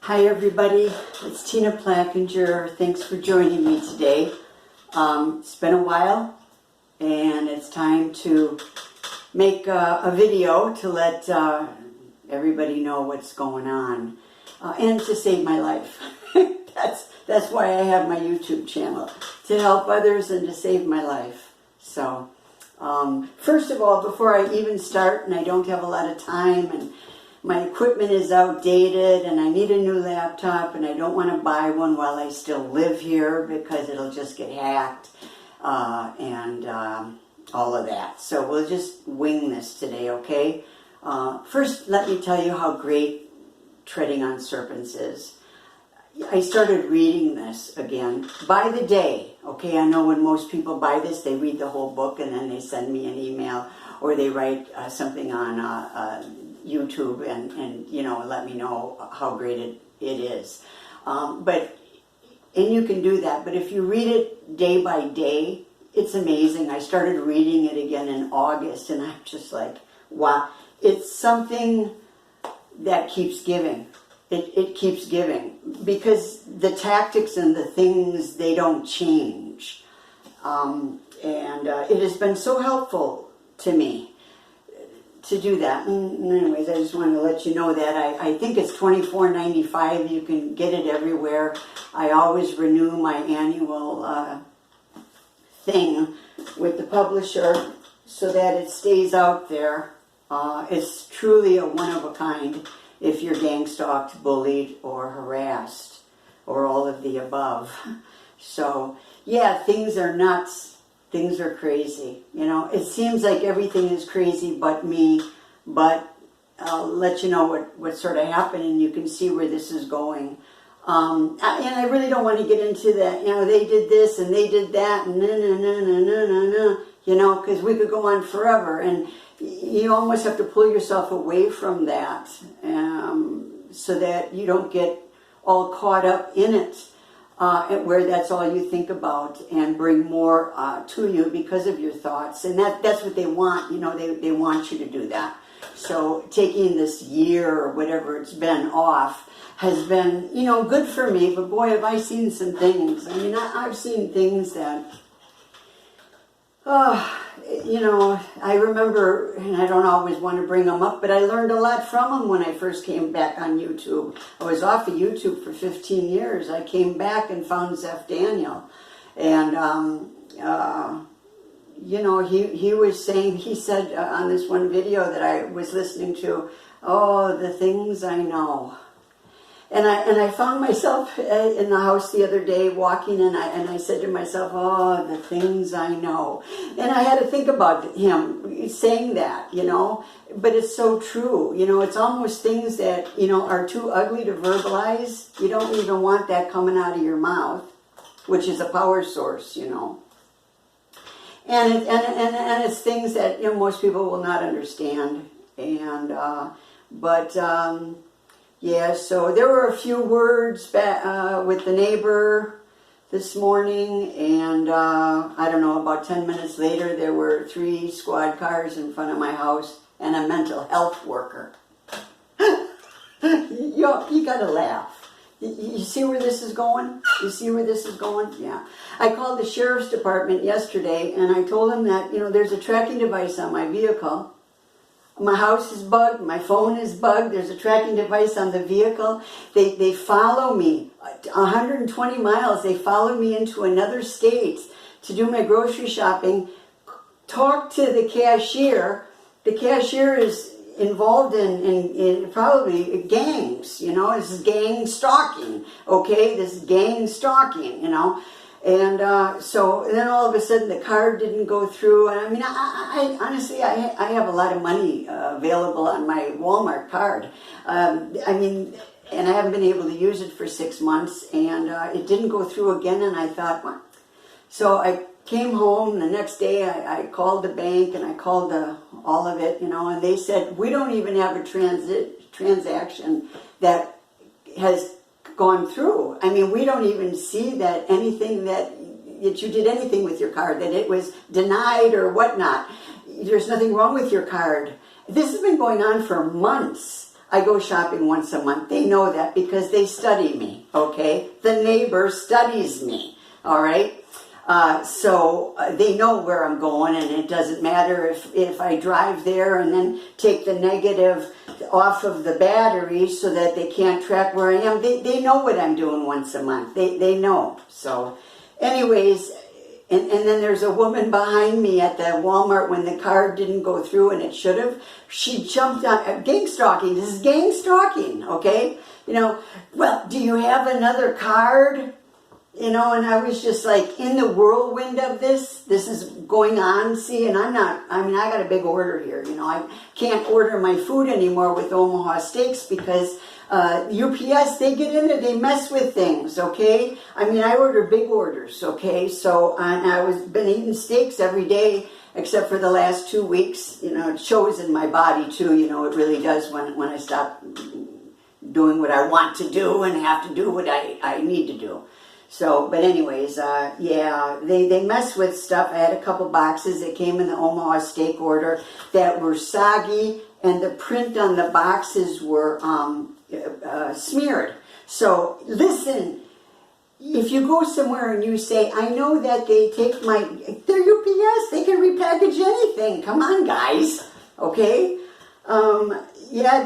Hi everybody, it's Tina Plackinger. Thanks for joining me today. It's been a while and it's time to make a video to let everybody know what's going on and to save my life. That's why I have my YouTube channel, to help others and to save my life. So first of all, before I even start, and I don't have a lot of time, and my equipment is outdated and I need a new laptop and I don't want to buy one while I still live here because it'll just get hacked and all of that. So we'll just wing this today, okay? First, let me tell you how great Treading on Serpents is. I started reading this again by the day, okay? I know when most people buy this, they read the whole book and then they send me an email or they write something on YouTube and you know, let me know how great it is. And you can do that, but if you read it day by day, it's amazing. I started reading it again in August and I'm just like, wow, it's something that keeps giving. It keeps giving because the tactics and the things, they don't change. It has been so helpful to me to do that. And anyways, I just wanted to let you know that. I think it's $24.95. You can get it everywhere. I always renew my annual thing with the publisher so that it stays out there. It's truly a one-of-a-kind if you're gang-stalked, bullied, or harassed, or all of the above. So, yeah, things are nuts. Things are crazy. You know, it seems like everything is crazy but me, but I'll let you know what sort of happened and you can see where this is going. And I really don't want to get into that, you know, they did this and they did that and you know, because we could go on forever and you almost have to pull yourself away from that so that you don't get all caught up in it. Where that's all you think about and bring more to you because of your thoughts. And that's what they want, you know, they want you to do that. So taking this year or whatever it's been off has been, you know, good for me. But boy, have I seen some things. I mean, I've seen things that, you know, I remember, and I don't always want to bring them up, but I learned a lot from them when I first came back on YouTube. I was off of YouTube for 15 years. I came back and found Zeph Daniel. And, you know, he was saying, he said on this one video that I was listening to, oh, the things I know. And I found myself in the house the other day walking and I said to myself, oh, the things I know. And I had to think about him saying that, you know, but it's so true. You know, it's almost things that, you know, are too ugly to verbalize. You don't even want that coming out of your mouth, which is a power source, you know. And it's things that, you know, most people will not understand. And, yeah, so there were a few words with the neighbor this morning, and I don't know, about 10 minutes later, there were 3 squad cars in front of my house and a mental health worker. You gotta laugh. You see where this is going? You see where this is going? Yeah. I called the sheriff's department yesterday, and I told them that, you know, there's a tracking device on my vehicle. My house is bugged, my phone is bugged, there's a tracking device on the vehicle. They follow me 120 miles, they follow me into another state to do my grocery shopping, talk to the cashier. The cashier is involved in probably gangs, you know, this is gang stalking, okay, this is gang stalking, you know. And so then all of a sudden the card didn't go through. And I mean, I honestly, I have a lot of money available on my Walmart card. I mean, and I haven't been able to use it for 6 months. And it didn't go through again. And I thought, well. So I came home the next day. I called the bank and I called all of it, you know. And they said, we don't even have a transaction that has gone through. I mean, we don't even see that anything that you did anything with your card, that it was denied or whatnot. There's nothing wrong with your card. This has been going on for months. I go shopping once a month. They know that because they study me, okay? The neighbor studies me, all right? So they know where I'm going, and it doesn't matter if I drive there and then take the negative off of the battery so that they can't track where I am. They know what I'm doing once a month. They know. So anyways, and then there's a woman behind me at the Walmart when the card didn't go through and it should have. She jumped on, gang stalking. This is gang stalking, okay? You know, well, do you have another card? You know, and I was just like in the whirlwind of this is going on, see, and I got a big order here, you know, I can't order my food anymore with Omaha Steaks because UPS, they get in there, they mess with things, okay? I mean, I order big orders, okay? So I've been eating steaks every day except for the last 2 weeks. You know, it shows in my body too, you know, it really does when I stop doing what I want to do and have to do what I need to do. So, but anyways, yeah, they mess with stuff. I had a couple boxes that came in the Omaha steak order that were soggy, and the print on the boxes were smeared. So, listen, if you go somewhere and you say, I know that they take they're UPS, they can repackage anything. Come on, guys, okay? Yeah,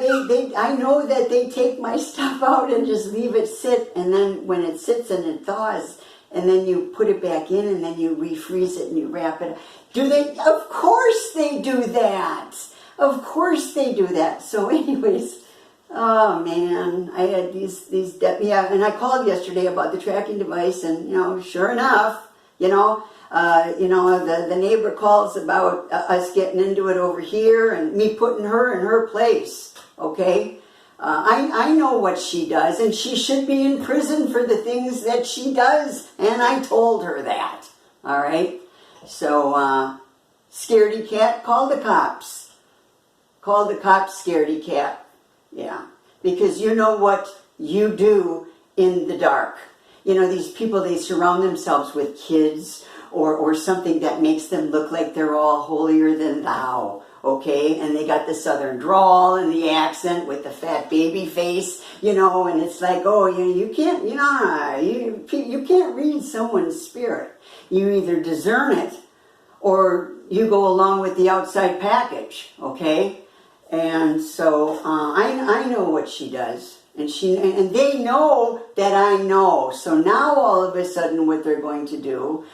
I know that they take my stuff out and just leave it sit, and then when it sits and it thaws, and then you put it back in, and then you refreeze it and you wrap it. Do they? Of course they do that. Of course they do that. So anyways, oh man, I had yeah, and I called yesterday about the tracking device, and you know, sure enough, you know, the neighbor calls about us getting into it over here and me putting her in her place, okay? I know what she does, and she should be in prison for the things that she does, and I told her that, all right? So, scaredy cat, call the cops. Call the cops, scaredy cat. Yeah, because you know what you do in the dark. You know, these people, they surround themselves with kids or something that makes them look like they're all holier than thou, okay? And they got the southern drawl and the accent with the fat baby face, you know, and it's like, oh, you can't, you can't read someone's spirit. You either discern it or you go along with the outside package, okay? And so I know what she does. And they know that I know. So now all of a sudden what they're going to do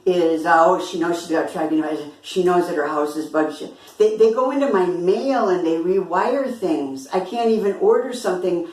is, she knows she's got tracking device. She knows that her house is bugged. They go into my mail and they rewire things. I can't even order something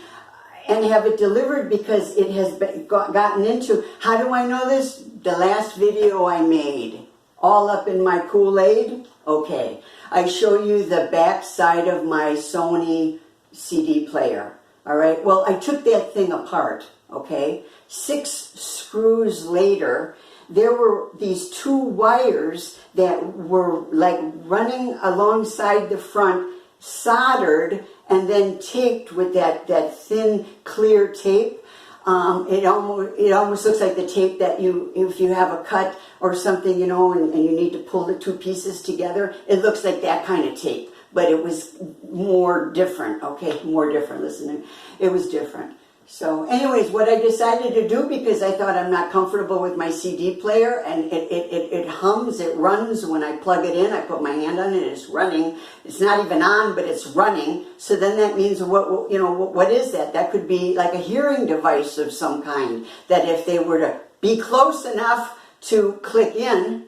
and have it delivered because it has gotten into, how do I know this? The last video I made, all up in my Kool-Aid. Okay, I show you the back side of my Sony CD player. All right, well, I took that thing apart, okay? 6 screws later, there were these 2 wires that were like running alongside the front, soldered, and then taped with that thin, clear tape. It almost looks like the tape that if you have a cut or something, you know, and you need to pull the 2 pieces together, it looks like that kind of tape. But it was more different, okay, more different, listen, it was different. So anyways, what I decided to do, because I thought I'm not comfortable with my CD player, and it hums, it runs when I plug it in, I put my hand on it, it's running, it's not even on, but it's running, so then that means, what is that? That could be like a hearing device of some kind, that if they were to be close enough to click in,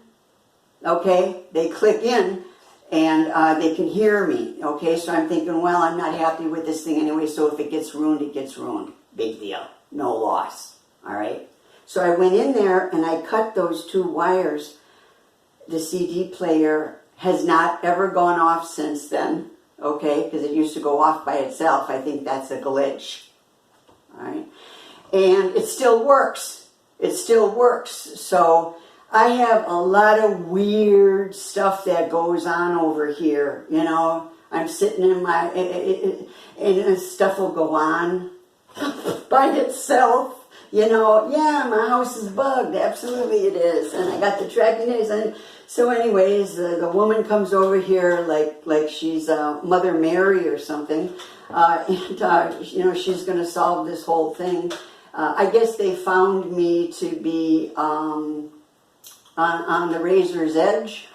okay, they click in, and they can hear me, okay? So I'm thinking, well, I'm not happy with this thing anyway, so if it gets ruined, it gets ruined. Big deal. No loss, all right? So I went in there, and I cut those 2 wires. The CD player has not ever gone off since then, okay? Because it used to go off by itself. I think that's a glitch, all right? And it still works. It still works. So I have a lot of weird stuff that goes on over here, you know. I'm sitting in and stuff will go on by itself, you know. Yeah, my house is bugged, absolutely it is. And I got the tracking days. And so anyways, the woman comes over here like she's Mother Mary or something. She's going to solve this whole thing. I guess they found me to be on the razor's edge.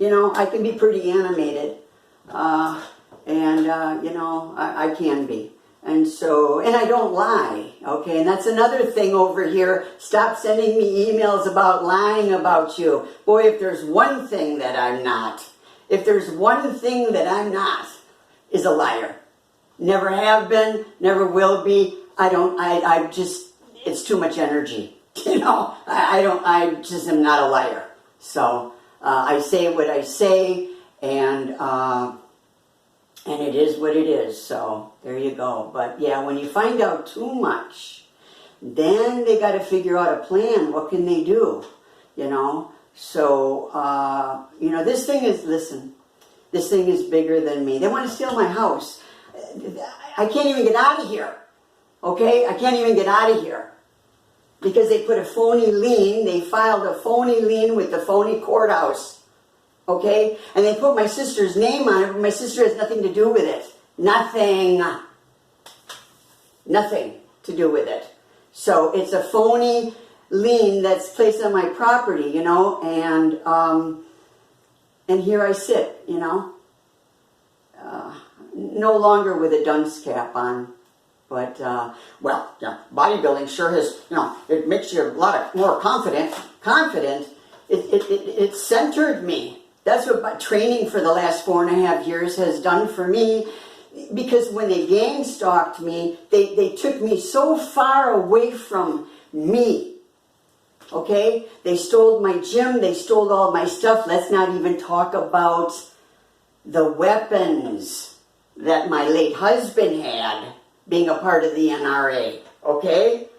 I can be pretty animated, I can be. And I don't lie, okay? And that's another thing over here. Stop sending me emails about lying about you. Boy, if there's one thing that I'm not, is a liar. Never have been, never will be. It's too much energy. I just am not a liar. So, I say what I say, and it is what it is. So, there you go. But yeah, when you find out too much, then they got to figure out a plan. What can they do? So, this thing is bigger than me. They want to steal my house. I can't even get out of here. Okay? I can't even get out of here. Because they put a phony lien. They filed a phony lien with the phony courthouse. Okay? And they put my sister's name on it, but my sister has nothing to do with it. Nothing to do with it. So it's a phony lien that's placed on my property, and here I sit, no longer with a dunce cap on, but, bodybuilding sure has, it makes you a lot more confident. It centered me. That's what training for the last 4.5 years has done for me, because when they gang stalked me, they took me so far away from me. Okay? They stole my gym. They stole all my stuff. Let's not even talk about the weapons that my late husband had, being a part of the NRA. Okay?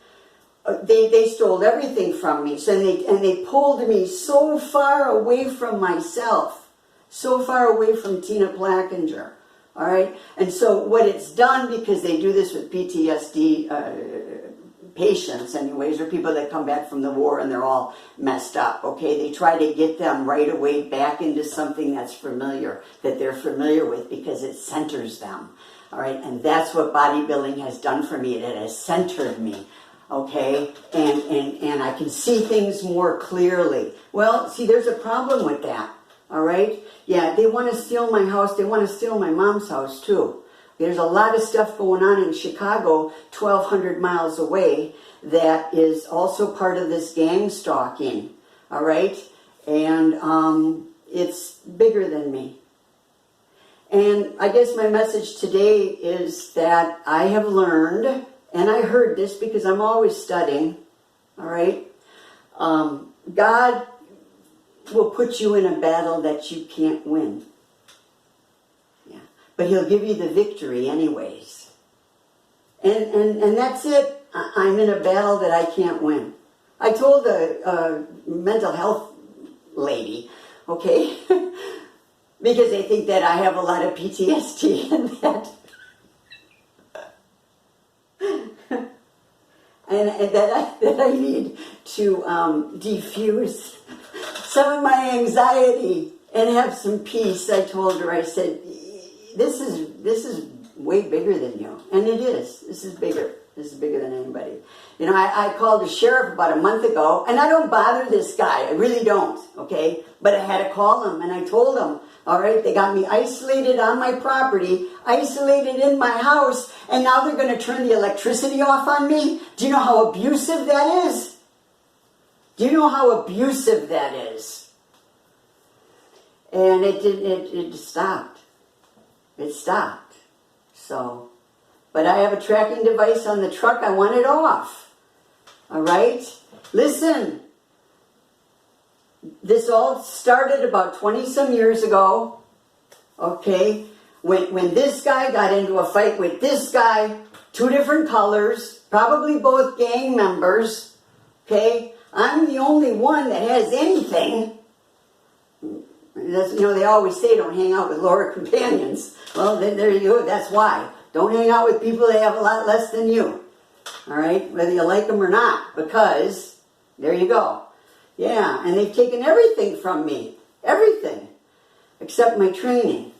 They stole everything from me. So they pulled me so far away from myself. So far away from Tina Plackinger. All right? And so what it's done, because they do this with PTSD patients anyways, or people that come back from the war and they're all messed up, okay? They try to get them right away back into something that's familiar, that they're familiar with, because it centers them, all right? And that's what bodybuilding has done for me. It has centered me, okay? And I can see things more clearly. Well, see, there's a problem with that, all right? Yeah, they want to steal my house. They want to steal my mom's house, too. There's a lot of stuff going on in Chicago, 1,200 miles away, that is also part of this gang stalking, all right? And it's bigger than me. And I guess my message today is that I have learned, and I heard this because I'm always studying, all right? God will put you in a battle that you can't win. But he'll give you the victory anyways. And that's it. I'm in a battle that I can't win. I told a mental health lady, okay, because they think that I have a lot of PTSD and that I need to diffuse some of my anxiety and have some peace. I told her, I said, this is way bigger than you. And it is. This is bigger. This is bigger than anybody. I called the sheriff about a month ago, and I don't bother this guy. I really don't, okay? But I had to call him, and I told him, all right, they got me isolated on my property, isolated in my house, and now they're going to turn the electricity off on me? Do you know how abusive that is? Do you know how abusive that is? And it stopped. It stopped. So, but I have a tracking device on the truck. I want it off. All right? Listen. This all started about 20-some years ago. Okay? When this guy got into a fight with this guy, 2 different colors, probably both gang members. Okay? I'm the only one that has anything. They always say don't hang out with lower companions. Well, then there you go. That's why. Don't hang out with people that have a lot less than you. All right? Whether you like them or not. Because, there you go. Yeah, and they've taken everything from me. Everything. Except my training.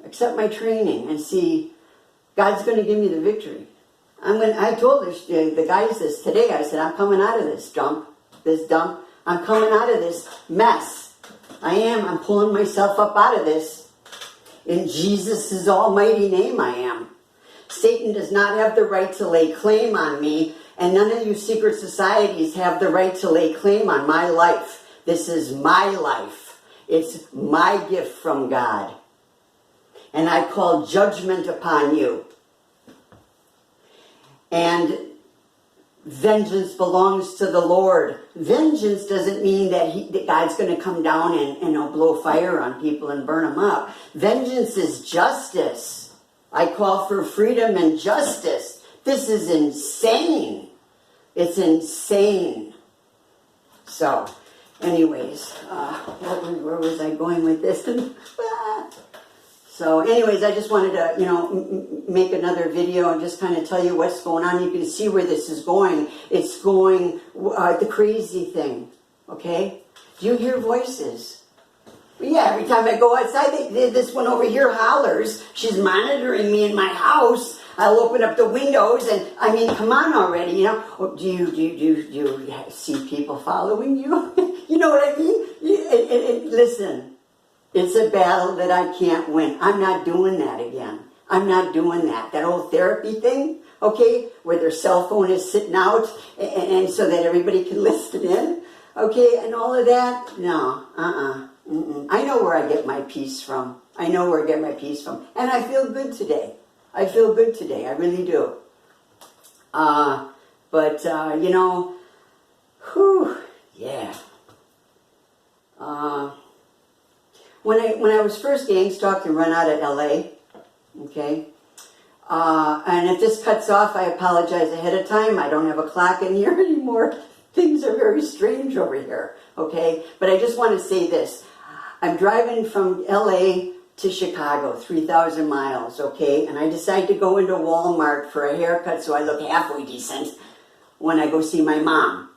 And see, God's going to give me the victory. I told the guys this today. I said, I'm coming out of this dump. I'm coming out of this mess. I am. I'm pulling myself up out of this. In Jesus' almighty name I am. Satan does not have the right to lay claim on me, and none of you secret societies have the right to lay claim on my life. This is my life. It's my gift from God. And I call judgment upon you. And vengeance belongs to the Lord. Vengeance doesn't mean that God's going to come down and blow fire on people and burn them up. Vengeance is justice. I call for freedom and justice. This is insane. It's insane. So, anyways, where was I going with this? So anyways, I just wanted to, make another video and just kind of tell you what's going on. You can see where this is going. It's going the crazy thing, okay? Do you hear voices? Yeah, every time I go outside, this one over here hollers. She's monitoring me in my house. I'll open up the windows and, come on already, Do you see people following you? You know what I mean? Listen. It's a battle that I can't win. I'm not doing that again. I'm not doing that. That whole therapy thing, okay, where their cell phone is sitting out and so that everybody can listen in, okay, and all of that. No, I know where I get my peace from. And I feel good today. I really do. Yeah. When I was first gang stalked and run out of LA, okay, and if this cuts off, I apologize ahead of time. I don't have a clock in here anymore. Things are very strange over here, okay? But I just want to say this. I'm driving from LA to Chicago, 3,000 miles, okay? And I decide to go into Walmart for a haircut so I look halfway decent when I go see my mom.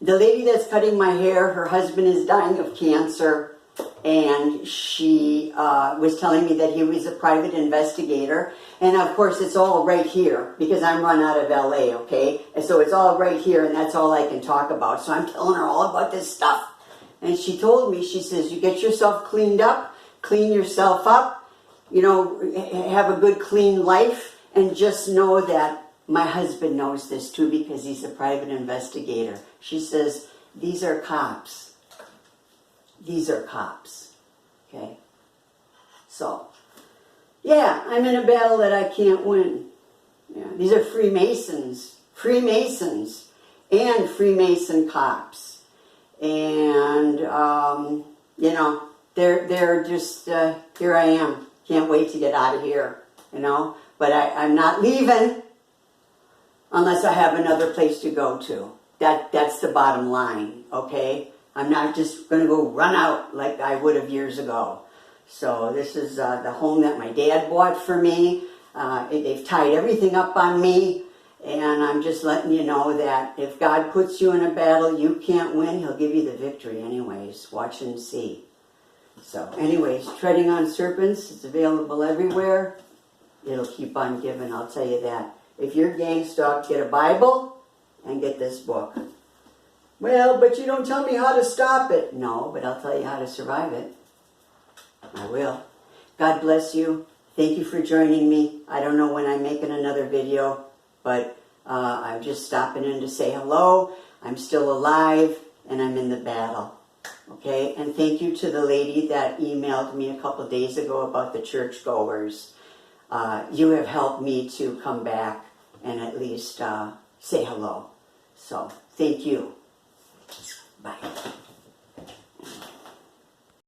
The lady that's cutting my hair, her husband is dying of cancer, and she was telling me that he was a private investigator. And of course, it's all right here because I'm run out of LA, okay? And so it's all right here, and that's all I can talk about. So I'm telling her all about this stuff. And she told me, she says, you get yourself cleaned up, clean yourself up, have a good, clean life, and just know that my husband knows this too because he's a private investigator. She says, these are cops. Okay? So, yeah, I'm in a battle that I can't win. Yeah, these are Freemasons and Freemason cops. And, they're just, here I am. Can't wait to get out of here, But I'm not leaving unless I have another place to go to. That's the bottom line, okay? I'm not just going to go run out like I would have years ago. So this is the home that my dad bought for me. They've tied everything up on me. And I'm just letting you know that if God puts you in a battle you can't win, He'll give you the victory anyways. Watch and see. So anyways, treading on serpents, it's available everywhere. It'll keep on giving, I'll tell you that. If you're gang stalked, get a Bible and get this book. Well, but you don't tell me how to stop it. No, but I'll tell you how to survive it. I will. God bless you. Thank you for joining me. I don't know when I'm making another video, but I'm just stopping in to say hello. I'm still alive, and I'm in the battle. Okay? And thank you to the lady that emailed me a couple days ago about the churchgoers. You have helped me to come back and at least say hello. So, thank you. Bye.